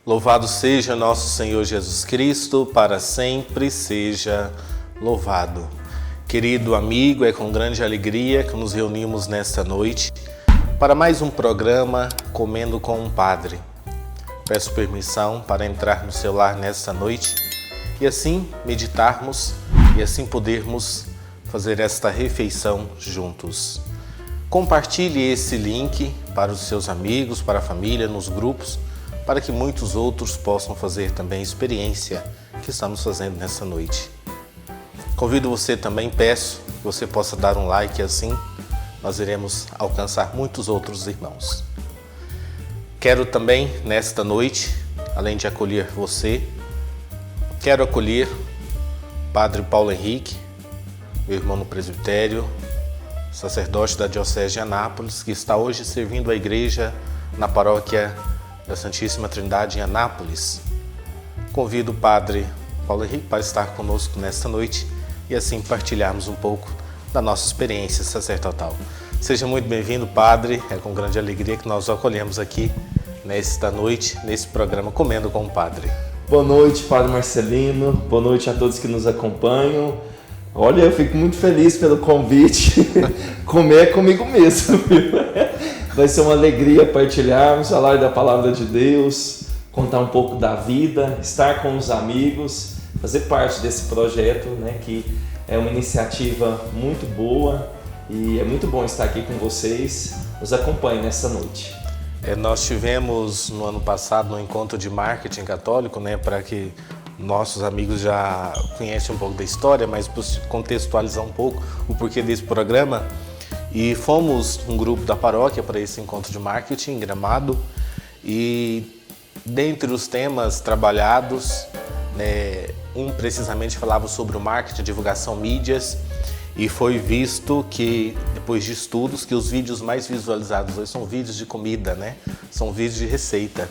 Louvado seja nosso Senhor Jesus Cristo, para sempre seja louvado. Querido amigo, é com grande alegria que nos reunimos nesta noite para mais um programa Comendo com um Padre. Peço permissão para entrar no seu lar nesta noite e assim meditarmos e assim podermos fazer esta refeição juntos. Compartilhe esse link para os seus amigos, para a família, nos grupos, para que muitos outros possam fazer também a experiência que estamos fazendo nessa noite. Convido você também, peço que você possa dar um like, assim nós iremos alcançar muitos outros irmãos. Quero também, nesta noite, além de acolher você, quero acolher o Padre Paulo Henrique, meu irmão no presbitério, sacerdote da Diocese de Anápolis, que está hoje servindo a igreja na paróquia da Santíssima Trindade em Anápolis. Convido o Padre Paulo Henrique para estar conosco nesta noite e assim partilharmos um pouco da nossa experiência sacerdotal. Seja muito bem-vindo, Padre. É com grande alegria que nós o acolhemos aqui nesta noite, nesse programa Comendo com o Padre. Boa noite, Padre Marcelino. Boa noite a todos que nos acompanham. Olha, eu fico muito feliz pelo convite. Comer é comigo mesmo. Vai ser uma alegria partilharmos, falar da Palavra de Deus, contar um pouco da vida, estar com os amigos, fazer parte desse projeto, né, que é uma iniciativa muito boa e é muito bom estar aqui com vocês. Nos acompanhem nessa noite. Nós tivemos no ano passado um encontro de marketing católico, né, para que nossos amigos já conhecem um pouco da história, mas para contextualizar um pouco o porquê desse programa. E fomos um grupo da paróquia para esse encontro de marketing em Gramado. E dentre os temas trabalhados, né, um precisamente falava sobre o marketing, divulgação, mídias. E foi visto que, depois de estudos, que os vídeos mais visualizados hoje são vídeos de comida, né? São vídeos de receita.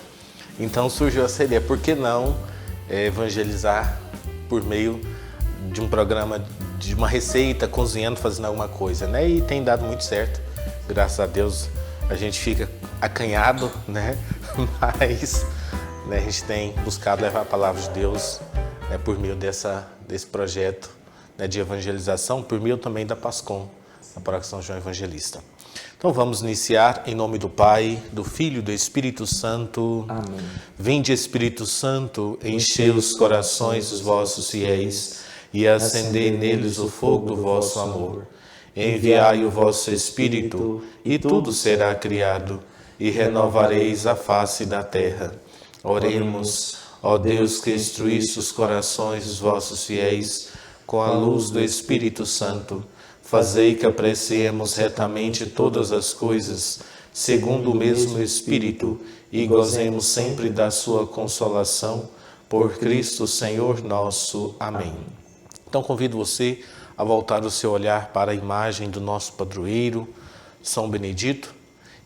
Então surgiu essa ideia, por que não evangelizar por meio de um programa, de uma receita, cozinhando, fazendo alguma coisa, né? E tem dado muito certo. Graças a Deus a gente fica acanhado, né? Mas né, a gente tem buscado levar a palavra de Deus, né, por meio desse projeto, né, de evangelização, por meio também da PASCOM, a Paróquia São João Evangelista. Então vamos iniciar em nome do Pai, do Filho e do Espírito Santo. Amém. Vinde, Espírito Santo, enchei os corações dos vossos fiéis e acendei neles o fogo do vosso amor. Enviai o vosso Espírito e tudo será criado e renovareis a face da terra. Oremos, ó Deus que instruíste os corações dos vossos fiéis com a luz do Espírito Santo. Fazei que apreciemos retamente todas as coisas, segundo o mesmo Espírito, e gozemos sempre da sua consolação, por Cristo Senhor nosso. Amém. Então convido você a voltar o seu olhar para a imagem do nosso padroeiro, São Benedito,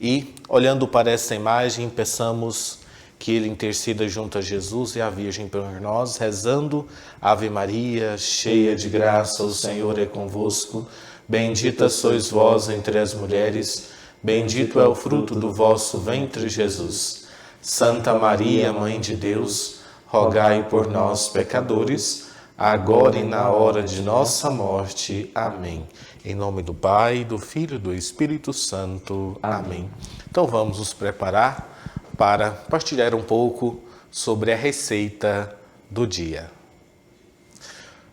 e, olhando para essa imagem, peçamos que ele interceda junto a Jesus e a Virgem por nós, rezando: Ave Maria, cheia de graça, o Senhor é convosco. Bendita sois vós entre as mulheres, bendito é o fruto do vosso ventre, Jesus. Santa Maria, Mãe de Deus, rogai por nós, pecadores, agora e na hora de nossa morte. Amém. Em nome do Pai, do Filho e do Espírito Santo. Amém. Então vamos nos preparar para partilhar um pouco sobre a receita do dia.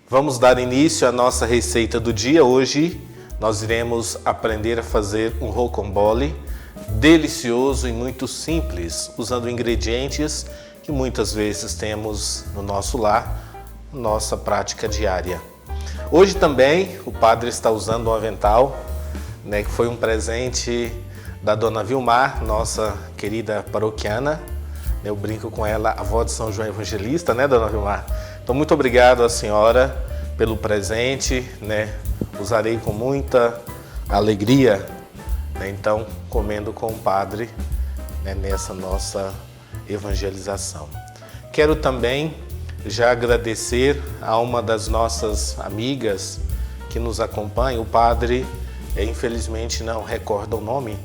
Vamos dar início à nossa receita do dia. Hoje nós iremos aprender a fazer um rocambole delicioso e muito simples, usando ingredientes que muitas vezes temos no nosso lar, nossa prática diária. Hoje também o padre está usando um avental, né, que foi um presente da Dona Vilmar, nossa querida paroquiana. Eu brinco com ela, avó de São João Evangelista, né, Dona Vilmar? Então, muito obrigado à senhora pelo presente, né? Usarei com muita alegria, né? Então, comendo com o Padre, né, nessa nossa evangelização. Quero também já agradecer a uma das nossas amigas que nos acompanha, o Padre, infelizmente não recordo o nome,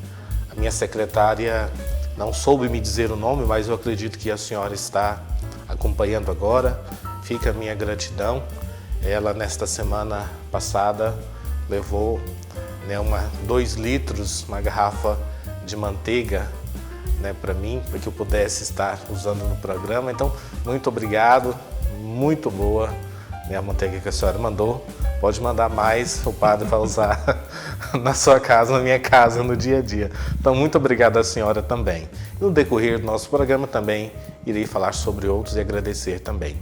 a minha secretária não soube me dizer o nome, mas eu acredito que a senhora está acompanhando agora. Fica a minha gratidão. Ela, nesta semana passada, levou 2 litros, uma garrafa de manteiga, para mim, para que eu pudesse estar usando no programa. Então, muito obrigado, muito boa a manteiga que a senhora mandou. Pode mandar mais, o padre vai usar na sua casa, na minha casa, no dia a dia. Então, muito obrigado à senhora também. No decorrer do nosso programa também irei falar sobre outros e agradecer também.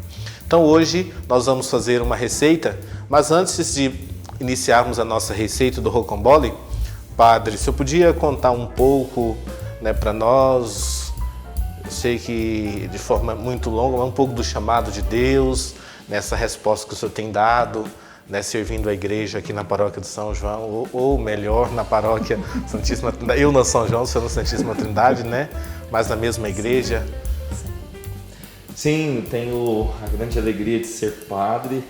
Então, hoje nós vamos fazer uma receita, mas antes de iniciarmos a nossa receita do rocambole, padre, se eu podia contar um pouco para nós, eu sei que de forma muito longa, mas um pouco do chamado de Deus, nessa resposta que o senhor tem dado, servindo a igreja aqui na paróquia de São João, ou melhor, na paróquia Santíssima Trindade, eu na São João, o senhor na Santíssima Trindade, mas na mesma igreja. Sim, tenho a grande alegria de ser padre.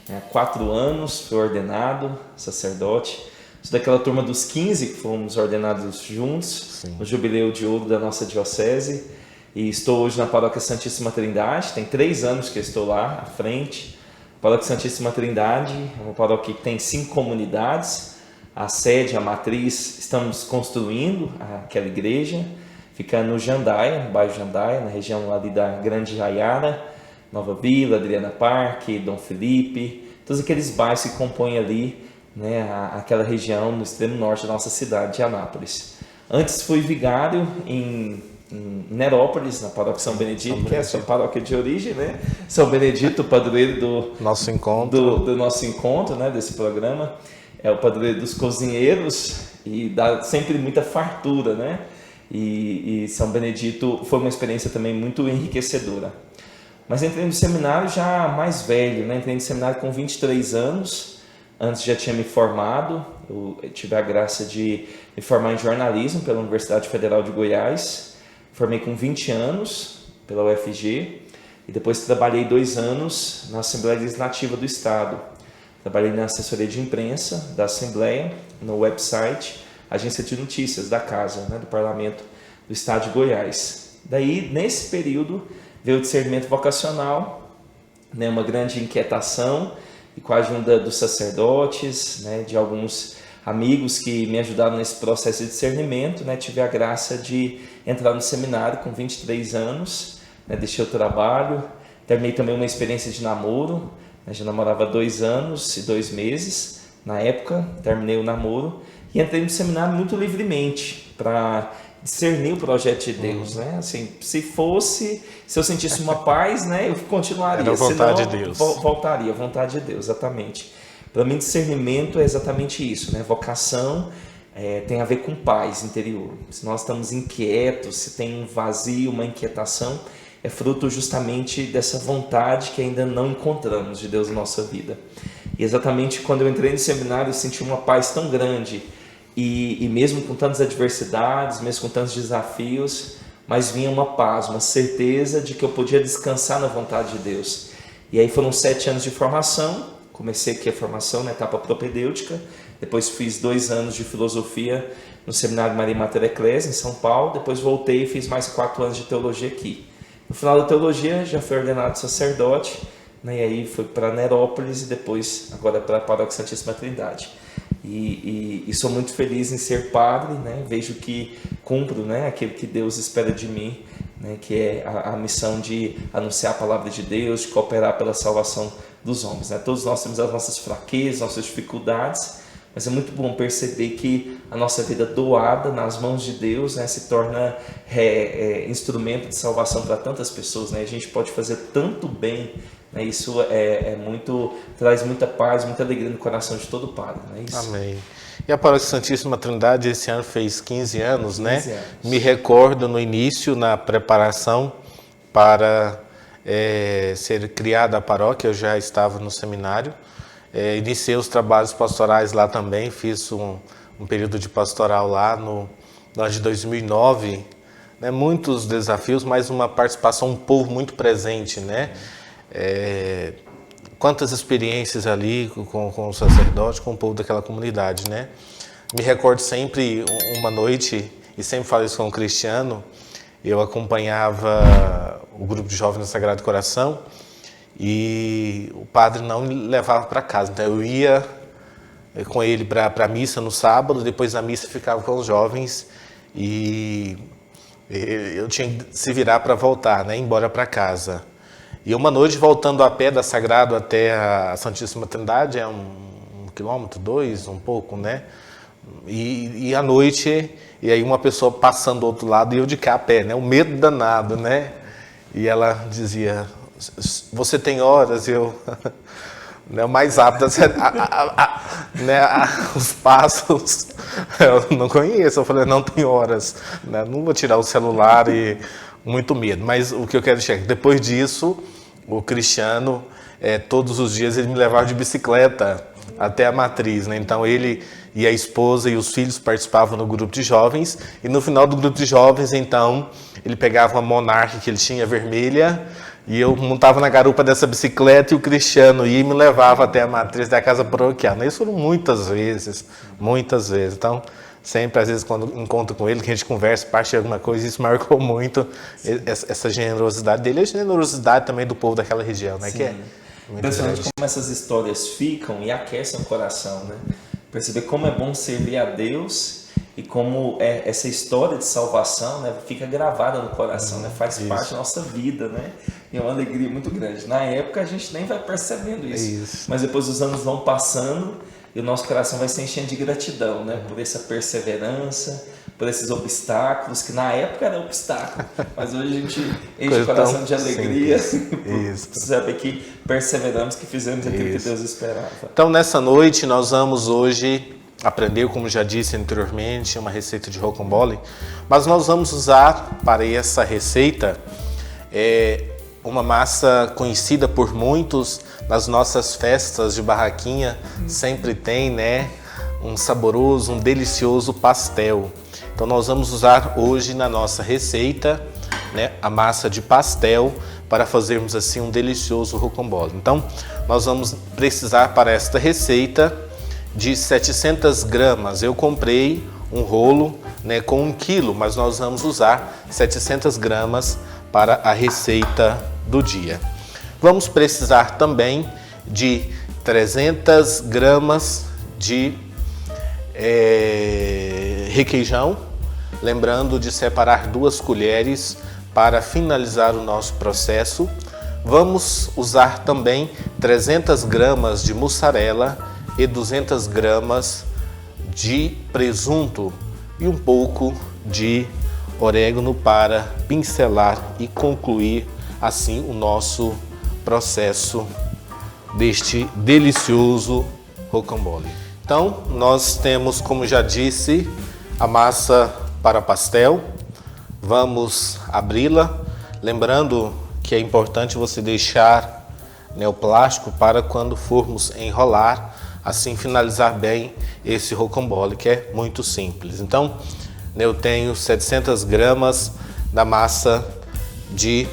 Há 4 anos fui ordenado sacerdote. Sou daquela turma dos 15 que fomos ordenados juntos, no jubileu de ouro da nossa diocese. E estou hoje na paróquia Santíssima Trindade. Tem 3 anos que eu estou lá à frente. A paróquia Santíssima Trindade é uma paróquia que tem 5 comunidades. A sede, a matriz, estamos construindo aquela igreja. Fica no Jandaia, no bairro Jandaia, na região ali da Grande Jaiara, Nova Vila, Adriana Parque, Dom Felipe, todos aqueles bairros que compõem ali, aquela região no extremo norte da nossa cidade de Anápolis. Antes fui vigário em Nerópolis, na paróquia São Benedito, que é a sua paróquia de origem, São Benedito, o padroeiro do nosso encontro, do nosso encontro, desse programa. É o padroeiro dos cozinheiros e dá sempre muita fartura, E São Benedito foi uma experiência também muito enriquecedora. Mas entrei no seminário já mais velho, Entrei no seminário com 23 anos, antes já tinha me formado. Eu tive a graça de me formar em jornalismo pela Universidade Federal de Goiás. Formei com 20 anos pela UFG e depois trabalhei 2 anos na Assembleia Legislativa do Estado. Trabalhei na assessoria de imprensa da Assembleia, no website, agência de notícias da Casa, do Parlamento do Estado de Goiás. Daí, nesse período, veio o discernimento vocacional, uma grande inquietação, e com a ajuda dos sacerdotes, de alguns amigos que me ajudaram nesse processo de discernimento, tive a graça de entrar no seminário com 23 anos, deixei o trabalho, terminei também uma experiência de namoro, já namorava 2 anos e 2 meses, na época, terminei o namoro, e entrei no seminário muito livremente para discernir o projeto de Deus, Assim, se eu sentisse uma paz, eu continuaria. Era a vontade de Deus. Voltaria, a vontade de Deus, exatamente. Para mim, discernimento é exatamente isso, Vocação tem a ver com paz interior. Se nós estamos inquietos, se tem um vazio, uma inquietação, é fruto justamente dessa vontade que ainda não encontramos de Deus na nossa vida. E exatamente quando eu entrei no seminário, eu senti uma paz tão grande, e mesmo com tantas adversidades, mesmo com tantos desafios, mas vinha uma paz, uma certeza de que eu podia descansar na vontade de Deus. E aí foram 7 anos de formação. Comecei aqui a formação na etapa propedêutica, depois fiz 2 anos de filosofia no Seminário Maria Mater Ecclesia, em São Paulo, depois voltei e fiz mais 4 anos de teologia aqui. No final da teologia já fui ordenado sacerdote, e aí fui para Nerópolis e depois agora para a Paróquia Santíssima Trindade. E sou muito feliz em ser padre, Vejo que cumpro, aquilo que Deus espera de mim, que é a missão de anunciar a palavra de Deus, de cooperar pela salvação dos homens. Todos nós temos as nossas fraquezas, nossas dificuldades, mas é muito bom perceber que a nossa vida doada nas mãos de Deus, se torna instrumento de salvação para tantas pessoas. A gente pode fazer tanto bem. Isso traz muita paz, muita alegria no coração de todo padre. Isso. Amém. E a Paróquia Santíssima Trindade esse ano fez 15 anos, 15 anos. Me recordo no início, na preparação para ser criada a paróquia, eu já estava no seminário. Iniciei os trabalhos pastorais lá também, fiz um período de pastoral lá no ano de 2009. Muitos desafios, mas uma participação, um povo muito presente, quantas experiências ali com o sacerdote, com o povo daquela comunidade, Me recordo sempre uma noite, e sempre falo isso com o Cristiano, eu acompanhava o grupo de jovens do Sagrado Coração e o padre não me levava para casa. Então eu ia com ele para a missa no sábado, depois da missa ficava com os jovens e eu tinha que se virar para voltar, né, embora para casa. E uma noite voltando a pé da Sagrado até a Santíssima Trindade, é 1 quilômetro, 2, um pouco, né? E à noite, e aí uma pessoa passando do outro lado e eu de cá a pé, né? O medo danado, né? E ela dizia, você tem horas? Eu, né, o mais rápido, né, os passos, eu não conheço. Eu falei, não tem horas, né? Não vou tirar o celular e muito medo. Mas o que eu quero dizer, depois disso, o Cristiano, todos os dias ele me levava de bicicleta até a matriz, né? Então ele e a esposa e os filhos participavam no grupo de jovens e no final do grupo de jovens, então, ele pegava uma Monarch que ele tinha vermelha e eu montava na garupa dessa bicicleta e o Cristiano ia e me levava até a matriz da casa paroquial. Isso foram muitas vezes. Então, sempre, às vezes, quando encontro com ele, que a gente conversa, parte de alguma coisa, isso marcou muito essa generosidade dele e a generosidade também do povo daquela região, né? Sim. Que é impressionante como essas histórias ficam e aquecem o coração, né? Perceber como é bom servir a Deus e como essa história de salvação, né, fica gravada no coração, né? Faz parte da nossa vida, né? E é uma alegria muito grande. Na época a gente nem vai percebendo isso. Mas depois os anos vão passando e o nosso coração vai se enchendo de gratidão, né? Por essa perseverança, por esses obstáculos, que na época era obstáculo, mas hoje a gente enche o coração de alegria por saber que perseveramos, que fizemos aquilo que Deus esperava. Então, nessa noite, nós vamos hoje aprender, como já disse anteriormente, uma receita de rocambole, mas nós vamos usar para essa receita uma massa conhecida por muitos nas nossas festas de barraquinha, sempre tem, né, um saboroso, um delicioso pastel. Então nós vamos usar hoje na nossa receita, né, a massa de pastel para fazermos assim um delicioso rocambole. Então nós vamos precisar para esta receita de 700 gramas. Eu comprei um rolo, né, com 1 quilo, mas nós vamos usar 700 gramas para a receita do dia. Vamos precisar também de 300 gramas de requeijão, lembrando de separar 2 colheres para finalizar o nosso processo. Vamos usar também 300 gramas de mussarela e 200 gramas de presunto e um pouco de orégano para pincelar e concluir assim o nosso processo deste delicioso rocambole. Então, nós temos, como já disse, a massa para pastel. Vamos abri-la, lembrando que é importante você deixar, né, o plástico para quando formos enrolar, assim finalizar bem esse rocambole, que é muito simples. Então, eu tenho 700 gramas da massa de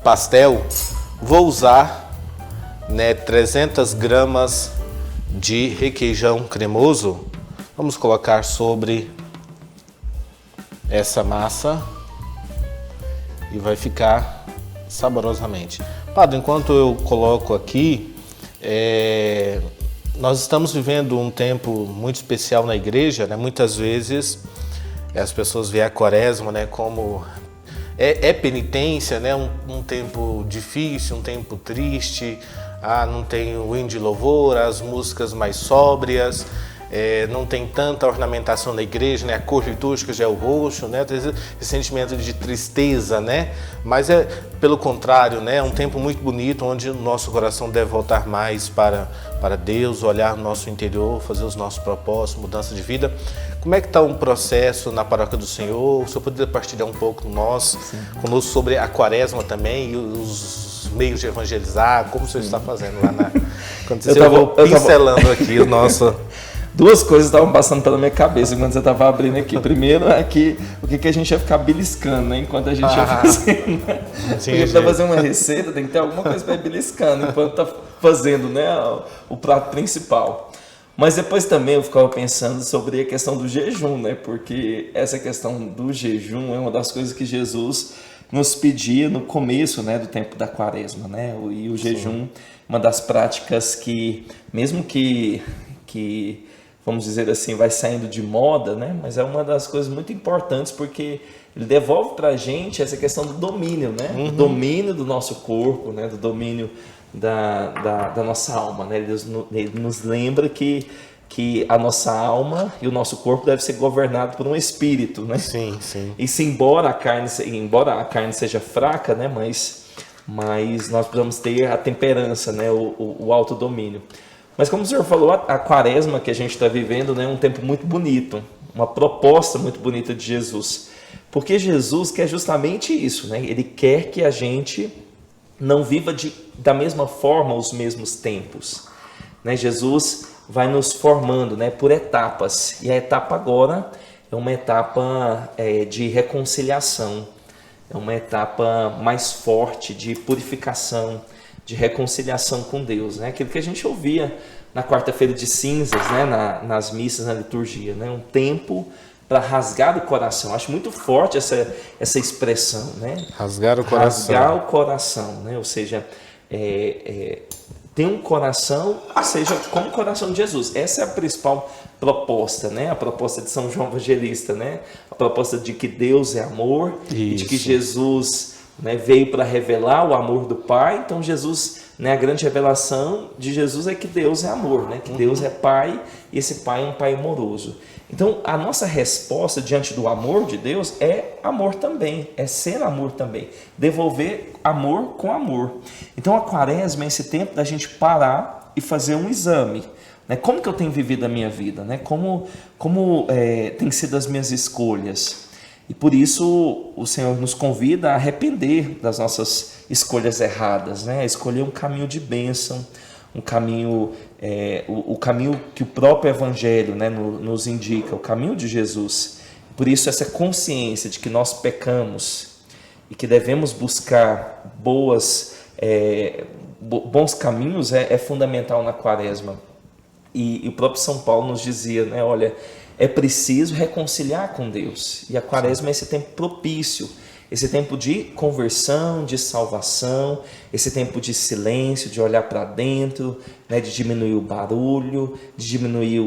pastel. Vou usar, né, 300 gramas de requeijão cremoso. Vamos colocar sobre essa massa e vai ficar saborosamente. Padre, enquanto eu coloco aqui, nós estamos vivendo um tempo muito especial na igreja, né? Muitas vezes as pessoas veem a quaresma, né, como penitência, né? Um tempo difícil, um tempo triste. Não tem o hino de louvor, as músicas mais sóbrias, não tem tanta ornamentação na igreja, né? A cor litúrgica já é o roxo, né? Esse sentimento de tristeza, né? Mas pelo contrário, né? É um tempo muito bonito, onde o nosso coração deve voltar mais para Deus, olhar no nosso interior, fazer os nossos propósitos, mudança de vida. Como é que está um processo na Paróquia do Senhor? O senhor poderia partilhar um pouco conosco sobre a quaresma também e os meios de evangelizar, como o senhor está fazendo lá na... Eu vou pincelando aqui o nosso... 2 coisas estavam passando pela minha cabeça quando você estava abrindo aqui. Primeiro é que o que a gente ia ficar beliscando, né, enquanto a gente ia fazendo. Né? Porque para fazer uma receita tem que ter alguma coisa para ir beliscando enquanto está fazendo, né, o prato principal. Mas depois também eu ficava pensando sobre a questão do jejum, né? Porque essa questão do jejum é uma das coisas que Jesus nos pedia no começo, né, do tempo da quaresma, né? E o jejum, uma das práticas que, mesmo que vamos dizer assim, vai saindo de moda, né? Mas é uma das coisas muito importantes porque ele devolve para a gente essa questão do domínio, né? Do domínio do nosso corpo, né? Do domínio da nossa alma, né? Ele nos lembra que a nossa alma e o nosso corpo deve ser governado por um espírito, né? Sim, sim. E se embora a carne seja fraca, né? Mas nós precisamos ter a temperança, né? O autodomínio. Mas como o senhor falou, a quaresma que a gente está vivendo, né, é um tempo muito bonito, uma proposta muito bonita de Jesus. Porque Jesus quer justamente isso, né? Ele quer que a gente não viva da mesma forma os mesmos tempos, né? Jesus vai nos formando, né, por etapas. E a etapa agora é uma etapa de reconciliação, é uma etapa mais forte de purificação, de reconciliação com Deus, né? Aquilo que a gente ouvia na quarta-feira de cinzas, né? nas missas, na liturgia, né? Um tempo para rasgar o coração. Acho muito forte essa expressão, né? Rasgar o coração. Rasgar o coração, né? Ou seja, ter um coração, seja como o coração de Jesus. Essa é a principal proposta, né? A proposta de São João Evangelista, né? A proposta de que Deus é amor, e de que Jesus, né, veio para revelar o amor do Pai. Então Jesus, né, a grande revelação de Jesus é que Deus é amor, né? Que Deus é Pai e esse Pai é um Pai amoroso. Então a nossa resposta diante do amor de Deus é amor também, é ser amor também, devolver amor com amor. Então a quaresma é esse tempo da gente parar e fazer um exame, né? Como que eu tenho vivido a minha vida, né? Como tem sido as minhas escolhas. E por isso o Senhor nos convida a arrepender das nossas escolhas erradas, né? A escolher um caminho de bênção, um caminho, o caminho que o próprio Evangelho, né, nos indica, o caminho de Jesus. Por isso essa consciência de que nós pecamos e que devemos buscar bons caminhos é fundamental na quaresma. E o próprio São Paulo nos dizia, né, olha, é preciso reconciliar com Deus. E a quaresma é esse tempo propício, esse tempo de conversão, de salvação, esse tempo de silêncio, de olhar para dentro, né, de diminuir o barulho, de diminuir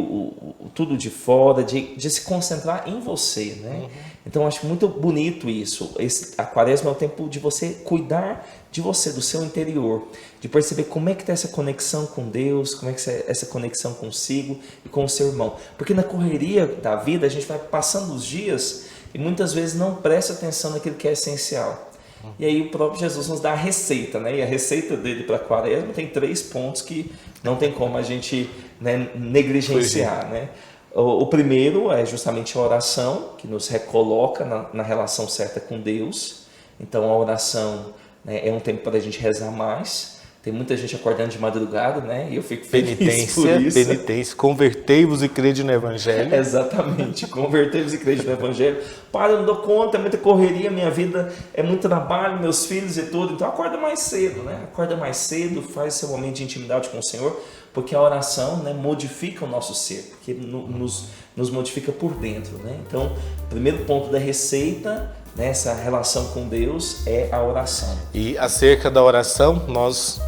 tudo de fora, de se concentrar em você, né? Então eu acho muito bonito isso. A quaresma é o tempo de você cuidar de você, do seu interior, de perceber como é que está essa conexão com Deus, como é que está essa conexão consigo e com o seu irmão. Porque na correria da vida a gente vai passando os dias e muitas vezes não presta atenção naquilo que é essencial. E aí o próprio Jesus nos dá a receita, né? E a receita dele para a quaresma tem 3 pontos que não tem como a gente, né, negligenciar, né? O primeiro é justamente a oração, que nos recoloca na relação certa com Deus. Então a oração, né, é um tempo para a gente rezar mais. Tem muita gente acordando de madrugada, né? E eu fico feliz por isso. Penitência, convertei-vos e crede no Evangelho. Exatamente, convertei-vos e crede no Evangelho. Para, eu não dou conta, é muita correria, minha vida é muito trabalho, meus filhos e tudo. Então acorda mais cedo, né? Acorda mais cedo, faz seu momento de intimidade com o Senhor, porque a oração, né, modifica o nosso ser, porque nos modifica por dentro, né? Então, o primeiro ponto da receita, nessa relação com Deus, é a oração. E acerca da oração, nós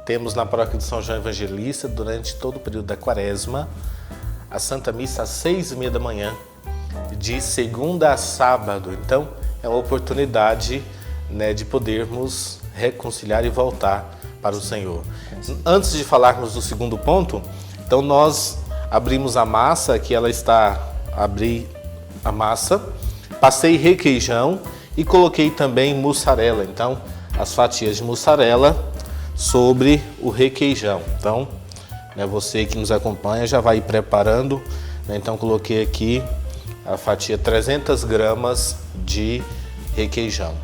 temos na paróquia de São João Evangelista, durante todo o período da quaresma, a Santa Missa às 6h30 da manhã, de segunda a sábado. Então, é uma oportunidade, né, de podermos reconciliar e voltar para o Senhor. Antes de falarmos do segundo ponto, então nós abrimos a massa, aqui ela está, abri a massa, passei requeijão e coloquei também mussarela. Então, as fatias de mussarela sobre o requeijão. Então, né, você que nos acompanha já vai ir preparando, né? Então, coloquei aqui a fatia 300 gramas de requeijão.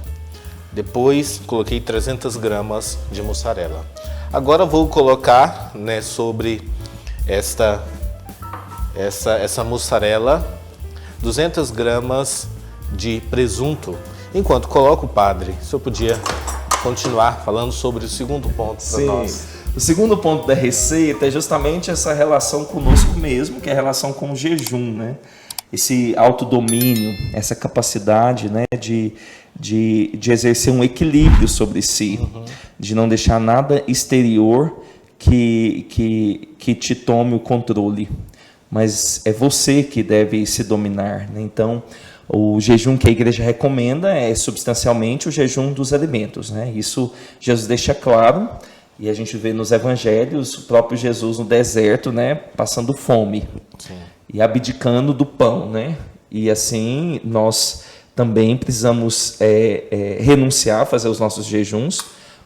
Depois, coloquei 300 gramas de mussarela. Agora vou colocar, né, sobre essa mussarela 200 gramas de presunto. Enquanto coloco, padre, se eu podia continuar falando sobre o segundo ponto para nós. O segundo ponto da receita é justamente essa relação conosco mesmo, que é a relação com o jejum, né? Esse autodomínio, essa capacidade, né, de exercer um equilíbrio sobre si, de não deixar nada exterior que te tome o controle, mas é você que deve se dominar, né? Então, o jejum que a igreja recomenda é substancialmente o jejum dos alimentos, né? Isso Jesus deixa claro, e a gente vê nos evangelhos o próprio Jesus no deserto, né, passando fome. Sim. E abdicando do pão, né? E assim nós também precisamos renunciar a fazer os nossos jejuns.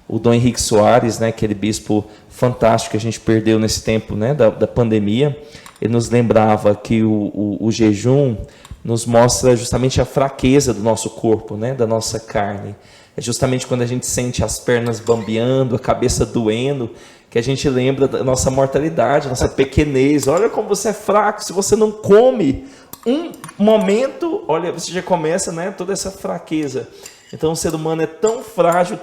O Dom Henrique Soares, né, aquele bispo fantástico que a gente perdeu nesse tempo, né, da pandemia, ele nos lembrava que o jejum nos mostra justamente a fraqueza do nosso corpo, né, da nossa carne. É justamente quando a gente sente as pernas bambeando, a cabeça doendo, que a gente lembra da nossa mortalidade, nossa pequenez. Olha como você é fraco, se você não come um momento, olha, você já começa, né, toda essa fraqueza. Então o ser humano é tão frágil,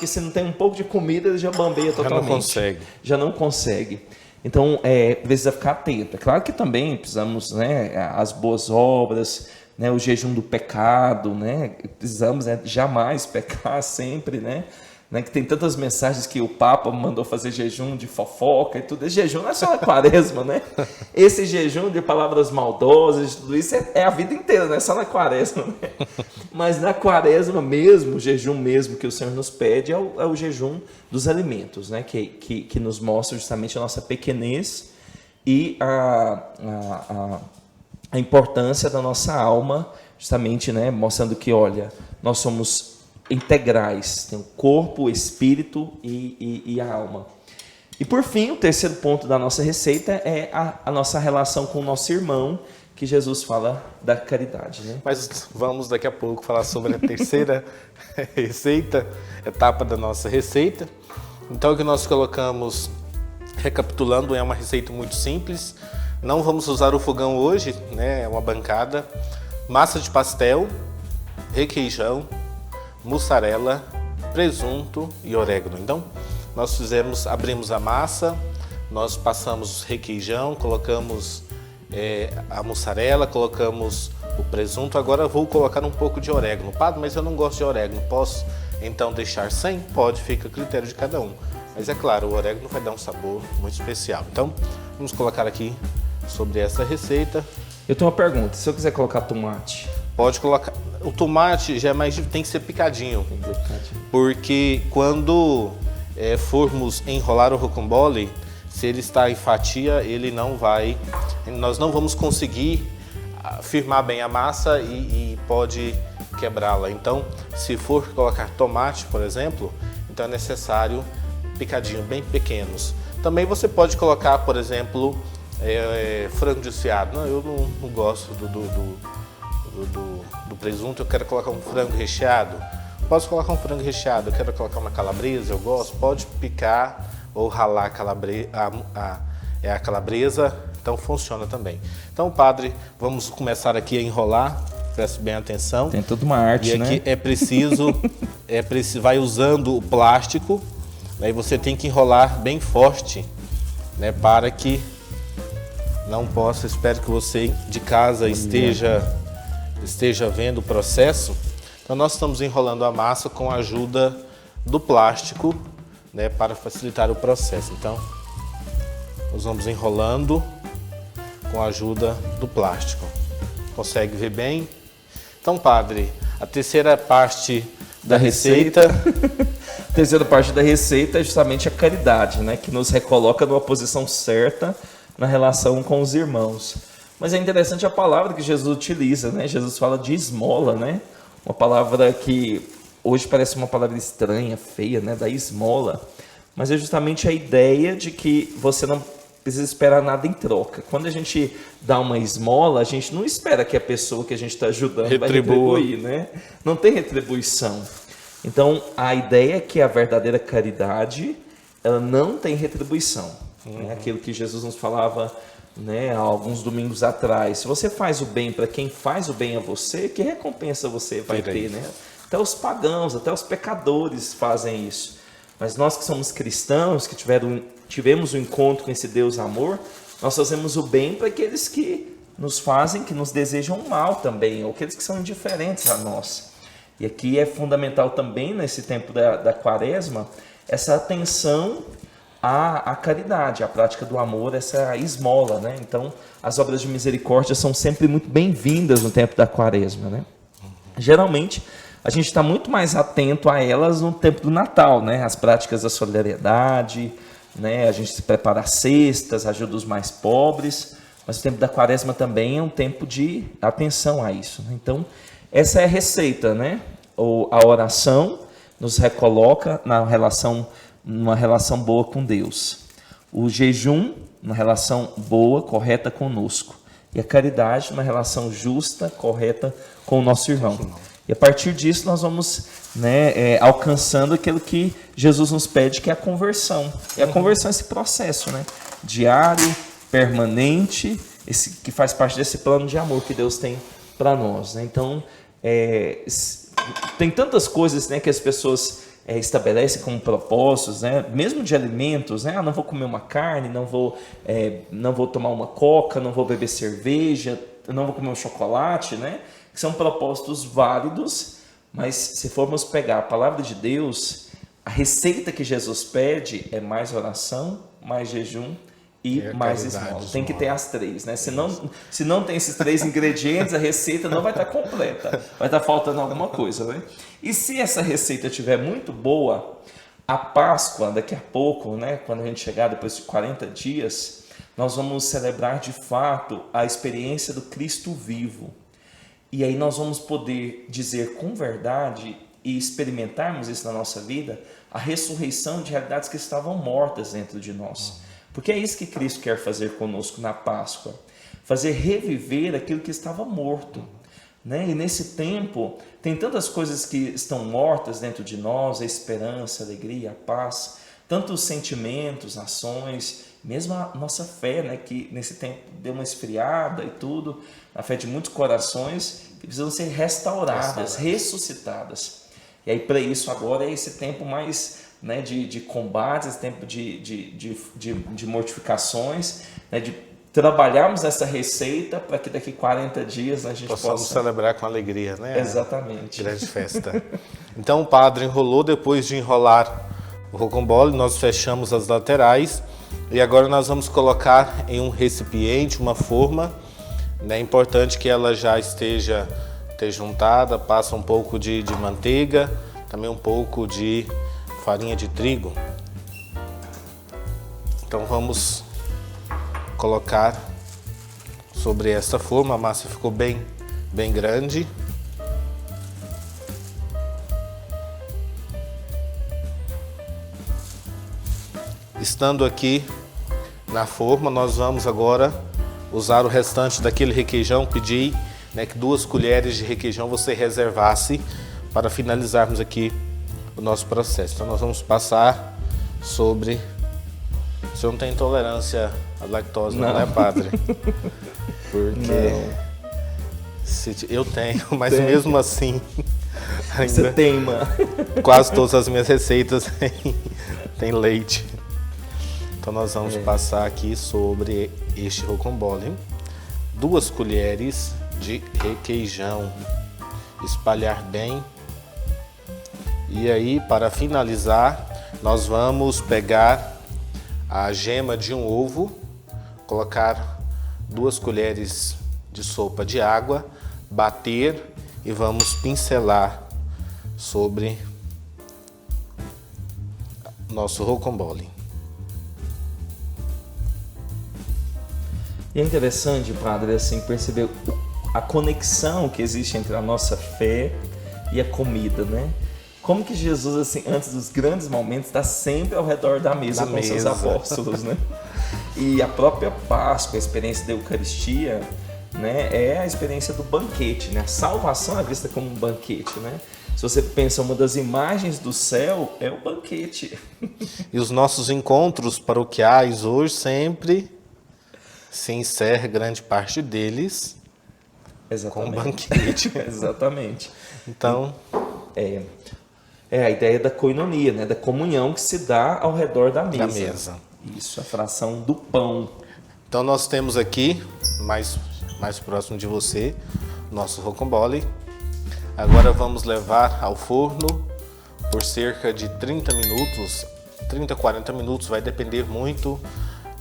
que se não tem um pouco de comida, ele já bambeia totalmente. Já não consegue. Então precisa ficar atento. É claro que também precisamos, né, as boas obras, né, o jejum do pecado, né, precisamos, né, jamais pecar sempre, né, que tem tantas mensagens que o Papa mandou fazer jejum de fofoca e tudo. Esse jejum não é só na quaresma, né? Esse jejum de palavras maldosas, tudo isso é a vida inteira, não é só na quaresma, né? Mas na quaresma mesmo, o jejum mesmo que o Senhor nos pede é o jejum dos alimentos, né? Que nos mostra justamente a nossa pequenez e a importância da nossa alma, justamente, né? Mostrando que, olha, nós somos integrais, tem o corpo, o espírito e a alma. E por fim, o terceiro ponto da nossa receita é a nossa relação com o nosso irmão, que Jesus fala da caridade, né? Mas vamos daqui a pouco falar sobre a terceira receita, etapa da nossa receita. Então o que nós colocamos, recapitulando, é uma receita muito simples. Não vamos usar o fogão hoje, né? É uma bancada, massa de pastel, requeijão, mussarela, presunto e orégano. Então, nós abrimos a massa, nós passamos requeijão, colocamos a mussarela, colocamos o presunto. Agora vou colocar um pouco de orégano. Padre, mas eu não gosto de orégano. Posso então deixar sem? Pode, fica a critério de cada um. Mas é claro, o orégano vai dar um sabor muito especial. Então, vamos colocar aqui sobre essa receita. Eu tenho uma pergunta, se eu quiser colocar tomate? Pode colocar. O tomate já é tem que ser picadinho. Porque quando formos enrolar o rocambole, se ele está em fatia, nós não vamos conseguir firmar bem a massa e pode quebrá-la. Então, se for colocar tomate, por exemplo, então é necessário picadinho bem pequenos. Também você pode colocar, por exemplo, frango desfiado. Não, eu não gosto do presunto, eu quero colocar um frango recheado. Posso colocar um frango recheado, eu quero colocar uma calabresa, eu gosto. Pode picar ou ralar a calabresa, então funciona também. Então, padre, vamos começar aqui a enrolar, preste bem atenção. Tem toda uma arte, e aqui, né? É preciso, vai usando o plástico, aí você tem que enrolar bem forte, né, para que não possa. Espero que você de casa esteja vendo o processo. Então nós estamos enrolando a massa com a ajuda do plástico, né, para facilitar o processo. Então nós vamos enrolando com a ajuda do plástico. Consegue ver bem? Então, padre, a terceira parte da receita. A terceira parte da receita é justamente a caridade, né, que nos recoloca numa posição certa na relação com os irmãos. Mas é interessante a palavra que Jesus utiliza, né? Jesus fala de esmola, né? Uma palavra que hoje parece uma palavra estranha, feia, né? Da esmola. Mas é justamente a ideia de que você não precisa esperar nada em troca. Quando a gente dá uma esmola, a gente não espera que a pessoa que a gente está ajudando vai retribuir, né? Não tem retribuição. Então, a ideia é que a verdadeira caridade, ela não tem retribuição. Né? Aquilo que Jesus nos falava, né, há alguns domingos atrás. Se você faz o bem para quem faz o bem a você, que recompensa você vai ter, né? Até os pagãos, até os pecadores fazem isso. Mas nós que somos cristãos, que tivemos um encontro com esse Deus amor, nós fazemos o bem para aqueles que nos fazem, que nos desejam mal também, ou aqueles que são indiferentes a nós. E aqui é fundamental também, nesse tempo da quaresma, essa atenção à caridade, à prática do amor, essa esmola, né? Então, as obras de misericórdia são sempre muito bem-vindas no tempo da quaresma, né? Geralmente, a gente está muito mais atento a elas no tempo do Natal, né? As práticas da solidariedade, né? A gente se prepara às cestas, ajuda os mais pobres, mas o tempo da quaresma também é um tempo de atenção a isso, né? Então, essa é a receita, né? A oração nos recoloca numa relação boa com Deus. O jejum, uma relação boa, correta conosco. E a caridade, uma relação justa, correta com o nosso irmão. E a partir disso nós vamos, né, alcançando aquilo que Jesus nos pede, que é a conversão. E a conversão é esse processo, né, diário, permanente, que faz parte desse plano de amor que Deus tem para nós, né? Então, tem tantas coisas, né, que as pessoas estabelecem como propósitos, né, mesmo de alimentos, né? Não vou comer uma carne, não vou tomar uma coca, não vou beber cerveja, não vou comer um chocolate, né? Que são propósitos válidos, mas se formos pegar a palavra de Deus, a receita que Jesus pede é mais oração, mais jejum e mais esmola. Tem que ter as três, né? Se não tem esses três ingredientes, a receita não vai estar completa, vai estar faltando alguma coisa, né? E se essa receita estiver muito boa, a Páscoa, daqui a pouco, né, quando a gente chegar depois de 40 dias, nós vamos celebrar de fato a experiência do Cristo vivo. E aí nós vamos poder dizer com verdade e experimentarmos isso na nossa vida, a ressurreição de realidades que estavam mortas dentro de nós. Porque é isso que Cristo quer fazer conosco na Páscoa, fazer reviver aquilo que estava morto, né? E nesse tempo tem tantas coisas que estão mortas dentro de nós, a esperança, a alegria, a paz, tantos sentimentos, ações, mesmo a nossa fé, né? Que nesse tempo deu uma esfriada e tudo, a fé de muitos corações que precisam ser restauradas, ressuscitadas. E aí para isso agora é esse tempo mais, né, de combates, esse tempo de mortificações, né, de trabalharmos essa receita para que daqui 40 dias, né, a gente possa celebrar com alegria, né? Exatamente. Grande festa. Então o padre enrolou, depois de enrolar o rocambole, nós fechamos as laterais e agora nós vamos colocar em um recipiente, uma forma, né? É importante que ela já esteja untada, passa um pouco de manteiga, também um pouco de farinha de trigo. Então vamos colocar sobre essa forma. A massa ficou bem grande. Estando aqui na forma, nós vamos agora usar o restante daquele requeijão. Pedi, né, que 2 colheres de requeijão você reservasse para finalizarmos aqui o nosso processo. Então nós vamos passar sobre... O senhor não tem intolerância à lactose, não é, padre? Porque eu tenho, mas mesmo assim ainda você teima. Quase todas as minhas receitas têm leite. Então nós vamos passar aqui sobre este rocambole 2 colheres de requeijão, espalhar bem. E aí, para finalizar, nós vamos pegar a gema de um ovo, colocar 2 colheres de sopa de água, bater e vamos pincelar sobre nosso rocambole. E é interessante, padre, assim, perceber a conexão que existe entre a nossa fé e a comida, né? Como que Jesus, assim, antes dos grandes momentos, está sempre ao redor da mesa com seus apóstolos, né? E a própria Páscoa, a experiência da Eucaristia, né, é a experiência do banquete, né? A salvação é vista como um banquete, né? Se você pensa, uma das imagens do céu é o banquete. E os nossos encontros paroquiais hoje sempre se encerra, grande parte deles, com um banquete. Exatamente. Então... a ideia da koinonia, né? Da comunhão que se dá ao redor da mesa. Da mesa. Isso, a fração do pão. Então nós temos aqui, mais próximo de você, nosso rocambole. Agora vamos levar ao forno por cerca de 30 minutos, 30, 40 minutos, vai depender muito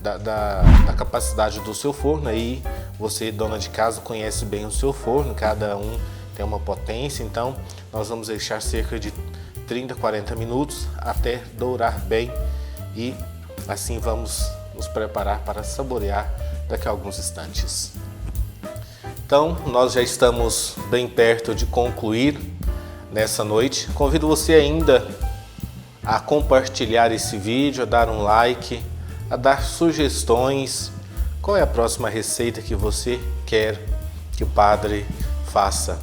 da capacidade do seu forno. Aí você, dona de casa, conhece bem o seu forno, cada um tem uma potência, então nós vamos deixar cerca de 30, 40 minutos até dourar bem e assim vamos nos preparar para saborear daqui a alguns instantes. Então, nós já estamos bem perto de concluir nessa noite. Convido você ainda a compartilhar esse vídeo, a dar um like, a dar sugestões. Qual é a próxima receita que você quer que o Padre faça?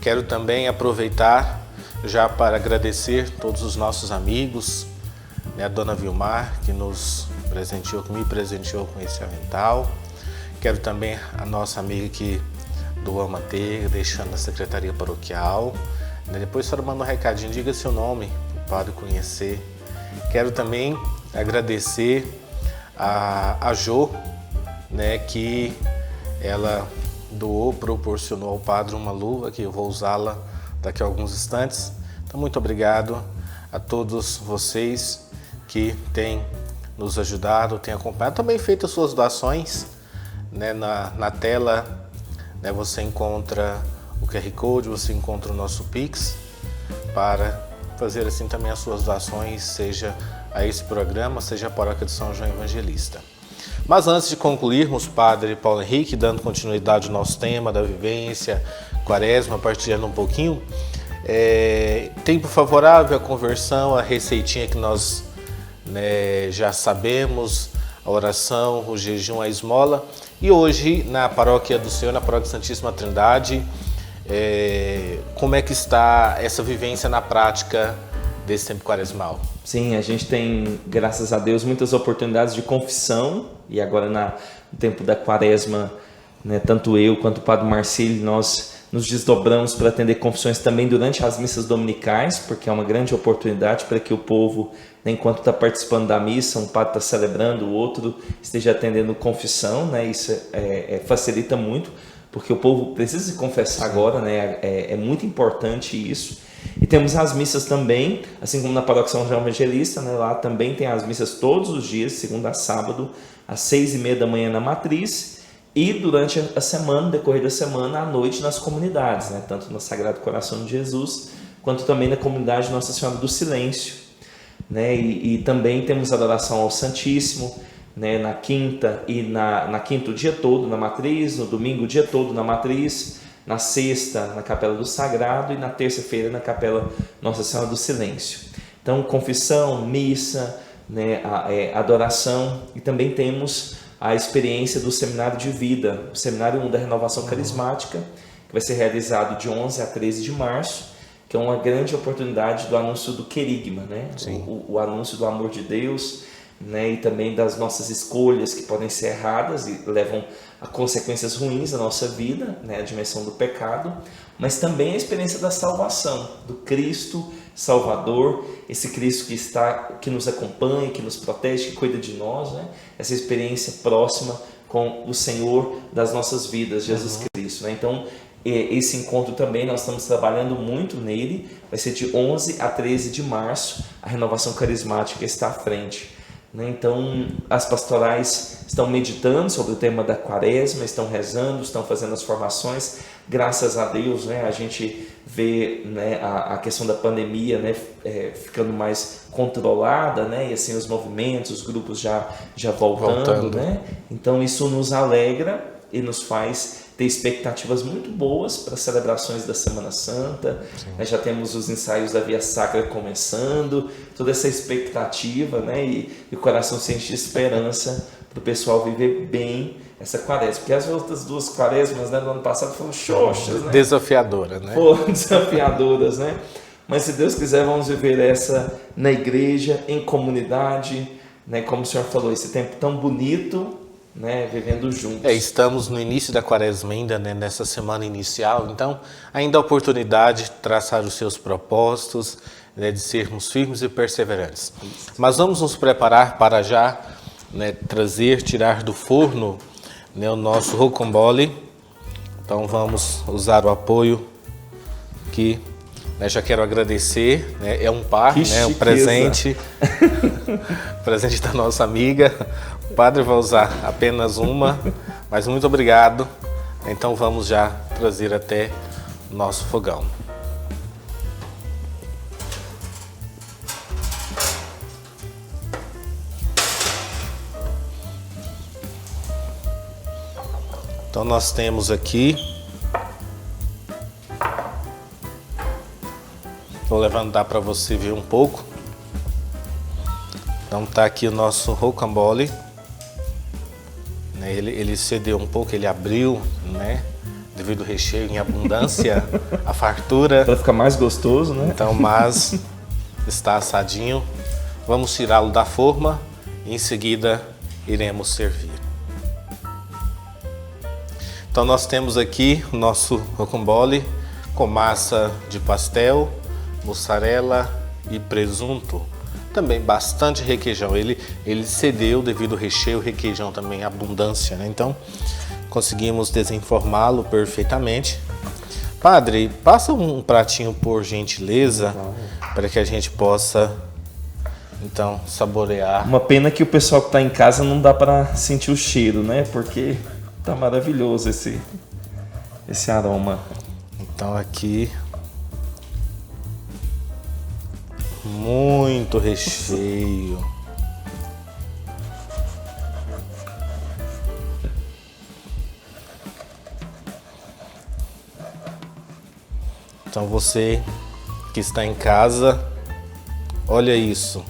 Quero também aproveitar já para agradecer todos os nossos amigos, né, a Dona Vilmar, que me presenteou com esse avental. Quero também a nossa amiga que doou a manteiga, deixando na secretaria paroquial. Depois a senhora manda um recadinho, diga seu nome, para o padre conhecer. Quero também agradecer a Jo, né, que ela proporcionou ao padre uma luva, que eu vou usá-la daqui a alguns instantes. Então, muito obrigado a todos vocês que têm nos ajudado, têm acompanhado, também feito as suas doações, né, na tela. Né, você encontra o QR Code, você encontra o nosso Pix, para fazer assim também as suas doações, seja a esse programa, seja a Paróquia de São João Evangelista. Mas antes de concluirmos, Padre Paulo Henrique, dando continuidade ao nosso tema da vivência, Quaresma, partilhando um pouquinho, tempo favorável à conversão, a receitinha que nós, né, já sabemos, a oração, o jejum, a esmola. E hoje, na Paróquia do Senhor, na Paróquia Santíssima Trindade, como é que está essa vivência na prática desse tempo quaresmal? Sim, a gente tem, graças a Deus, muitas oportunidades de confissão. E agora, no tempo da Quaresma, né, tanto eu quanto o Padre Marcílio, nós nos desdobramos para atender confissões também durante as missas dominicais, porque é uma grande oportunidade para que o povo, né, enquanto está participando da missa, um padre está celebrando, o outro esteja atendendo confissão, né? Isso facilita muito, porque o povo precisa se confessar agora, né? É muito importante isso. E temos as missas também, assim como na Paróquia São João Evangelista, né? Lá também tem as missas todos os dias, segunda a sábado, às 6h30 da manhã na matriz, e durante a semana, no decorrer da semana, à noite nas comunidades, né? Tanto no Sagrado Coração de Jesus, quanto também na comunidade Nossa Senhora do Silêncio, né? E também temos adoração ao Santíssimo, né? Na quinta na quinta o dia todo na matriz, no domingo o dia todo na matriz, na sexta na Capela do Sagrado e na terça-feira na Capela Nossa Senhora do Silêncio. Então, confissão, missa, né? Adoração, e também temos a experiência do Seminário de Vida, o Seminário 1 da Renovação Carismática, que vai ser realizado de 11 a 13 de março, que é uma grande oportunidade do anúncio do querigma, né? O anúncio do amor de Deus, né? E também das nossas escolhas que podem ser erradas e levam a consequências ruins da nossa vida, né? A dimensão do pecado, mas também a experiência da salvação, do Cristo Salvador, esse Cristo que nos acompanha, que nos protege, que cuida de nós, né? Essa experiência próxima com o Senhor das nossas vidas, Jesus Cristo, né? Então, esse encontro também, nós estamos trabalhando muito nele, vai ser de 11 a 13 de março, a renovação carismática está à frente, né? Então, as pastorais estão meditando sobre o tema da Quaresma, estão rezando, estão fazendo as formações. Graças a Deus, né, a gente vê, né, a questão da pandemia, né, ficando mais controlada, né, e assim os movimentos, os grupos já voltando. Né? Então isso nos alegra e nos faz ter expectativas muito boas para as celebrações da Semana Santa. Já temos os ensaios da Via Sacra começando, toda essa expectativa, né, e o coração se enche de esperança para o pessoal viver bem essa quaresma, porque as outras duas quaresmas, né, do ano passado foram xoxas, né? Desafiadoras, né? Foram desafiadoras, né? Mas se Deus quiser, vamos viver essa na igreja, em comunidade, né? Como o senhor falou, esse tempo tão bonito, né? Vivendo juntos. Estamos no início da quaresma ainda, né? Nessa semana inicial, então ainda há oportunidade de traçar os seus propósitos, né, de sermos firmes e perseverantes. Mas vamos nos preparar para já, né, tirar do forno, né, o nosso rocambole. Então vamos usar o apoio aqui. Já quero agradecer, né, é um par, né, um presente, presente da nossa amiga. O padre vai usar apenas uma, mas muito obrigado. Então vamos já trazer até o nosso fogão. Então nós temos aqui, vou levantar para você ver um pouco. Então tá aqui o nosso rocambole. Ele cedeu um pouco, ele abriu, né? Devido ao recheio em abundância, a fartura. Para ficar mais gostoso, né? Então, mas está assadinho. Vamos tirá-lo da forma e em seguida iremos servir. Então nós temos aqui o nosso rocambole com massa de pastel, mussarela e presunto. Também bastante requeijão. Ele cedeu devido ao recheio, o requeijão também, abundância, né? Então conseguimos desenformá-lo perfeitamente. Padre, passa um pratinho por gentileza, para que a gente possa então saborear. Uma pena que o pessoal que está em casa não dá para sentir o cheiro, né? Porque tá maravilhoso esse aroma. Então aqui muito recheio. Então você que está em casa, olha isso.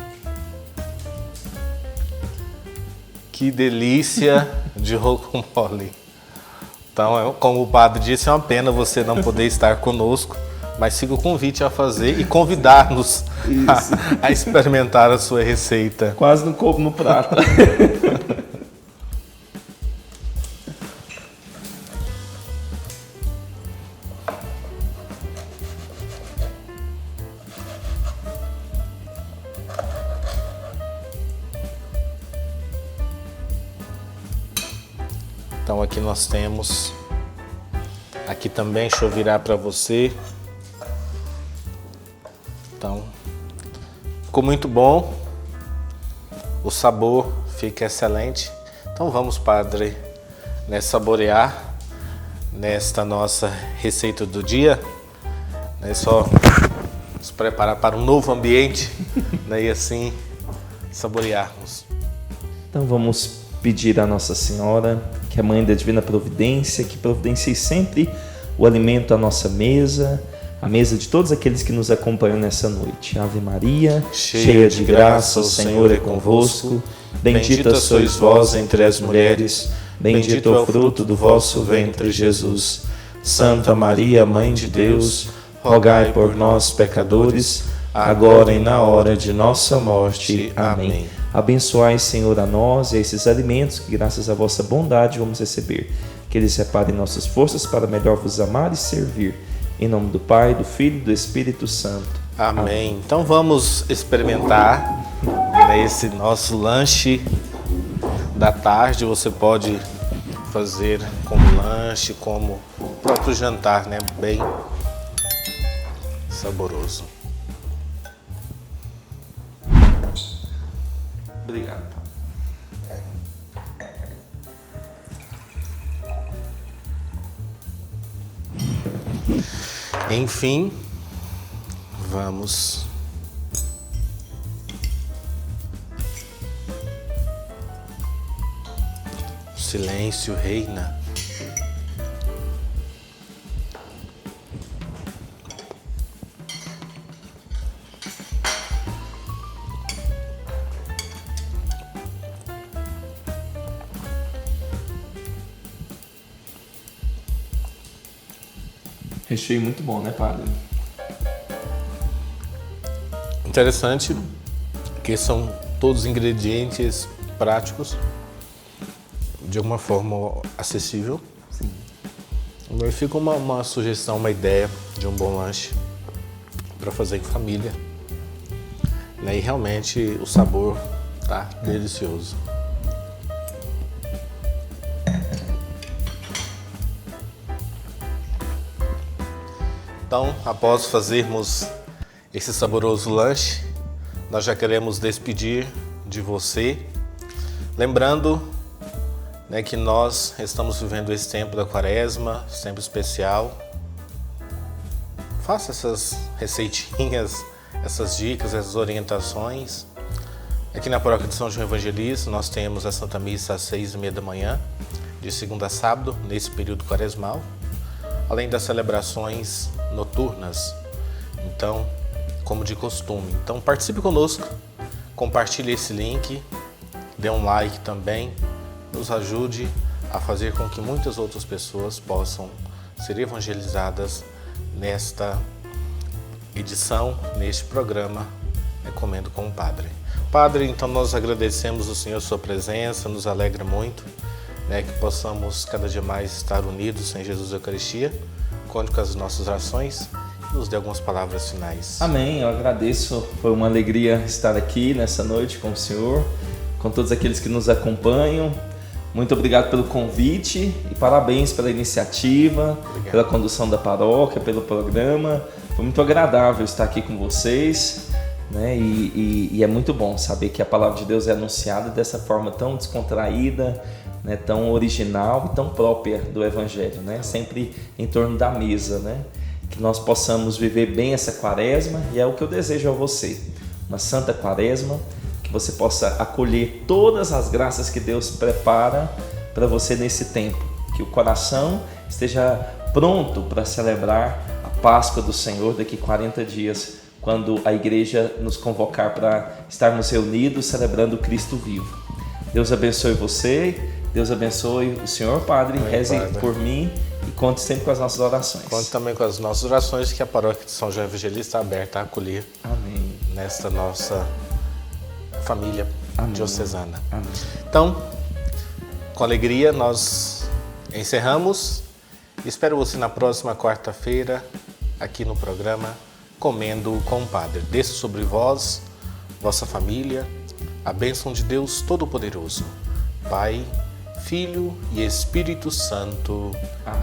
Que delícia de rocambole. Então, como o padre disse, é uma pena você não poder estar conosco, mas fica o convite a fazer e convidar-nos a experimentar a sua receita. Quase não coube no prato. Então aqui nós temos, aqui também, deixa eu virar para você. Então, ficou muito bom, o sabor fica excelente. Então vamos, padre, né, saborear nesta nossa receita do dia. É só nos preparar para um novo ambiente, né, e assim saborearmos. Então vamos pedir a Nossa Senhora, que é a Mãe da Divina Providência, que providencie sempre o alimento à nossa mesa, a mesa de todos aqueles que nos acompanham nessa noite. Ave Maria, cheia de graça, o Senhor é convosco. Bendita sois vós entre as mulheres, bendito é o fruto do vosso ventre, Jesus. Santa Maria, Mãe de Deus, rogai por nós, pecadores, agora e na hora de nossa morte. Amém. Abençoai, Senhor, a nós e a esses alimentos que, graças à vossa bondade, vamos receber. Que eles reparem nossas forças para melhor vos amar e servir. Em nome do Pai, do Filho e do Espírito Santo. Amém. Então vamos experimentar, né, esse nosso lanche da tarde. Você pode fazer como lanche, como o próprio jantar, né? Bem saboroso. Obrigado. Enfim, vamos. O silêncio reina. Recheio muito bom, né, padre? Interessante que são todos ingredientes práticos, de alguma forma acessível. Sim. Fica uma sugestão, uma ideia de um bom lanche para fazer em família. né? E realmente o sabor tá delicioso. Então, após fazermos esse saboroso lanche, nós já queremos despedir de você, lembrando, né, que nós estamos vivendo esse tempo da Quaresma, esse tempo especial. Faça essas receitinhas, essas dicas, essas orientações. Aqui na Paróquia de São João Evangelista, nós temos a Santa Missa às 6h30 da manhã, de segunda a sábado, nesse período quaresmal, além das celebrações noturnas, então, como de costume. Então, participe conosco, compartilhe esse link, dê um like também, nos ajude a fazer com que muitas outras pessoas possam ser evangelizadas nesta edição, neste programa, Comendo com o Padre. Padre, então nós agradecemos ao Senhor a sua presença, nos alegra muito, né, que possamos cada dia mais estar unidos em Jesus e Eucaristia. Conte com as nossas orações e nos dê algumas palavras finais. Amém, eu agradeço, foi uma alegria estar aqui nessa noite com o Senhor, com todos aqueles que nos acompanham. Muito obrigado pelo convite e parabéns pela iniciativa, pela condução da paróquia, pelo programa. Foi muito agradável estar aqui com vocês, né? E é muito bom saber que a palavra de Deus é anunciada dessa forma tão descontraída, né? Tão original e tão própria do Evangelho, né? Sempre em torno da mesa, né? Que nós possamos viver bem essa Quaresma, e é o que eu desejo a você, uma santa Quaresma, que você possa acolher todas as graças que Deus prepara para você nesse tempo, que o coração esteja pronto para celebrar a Páscoa do Senhor daqui 40 dias, quando a igreja nos convocar para estarmos reunidos celebrando o Cristo vivo. Deus abençoe você, Deus abençoe o Senhor Padre, reze por mim e conte sempre com as nossas orações. Conte também com as nossas orações, que a Paróquia de São João Evangelista está aberta a acolher. Amém. Nesta nossa família. Amém. Diocesana. Amém. Então, com alegria, nós encerramos. Espero você na próxima quarta-feira, aqui no programa Comendo com o Padre. Desça sobre vós, vossa família, a bênção de Deus Todo-Poderoso, Pai, Filho e Espírito Santo.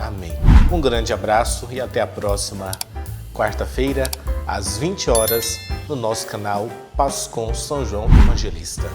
Amém. Um grande abraço e até a próxima quarta-feira, às 20 horas, no nosso canal Paz com São João Evangelista.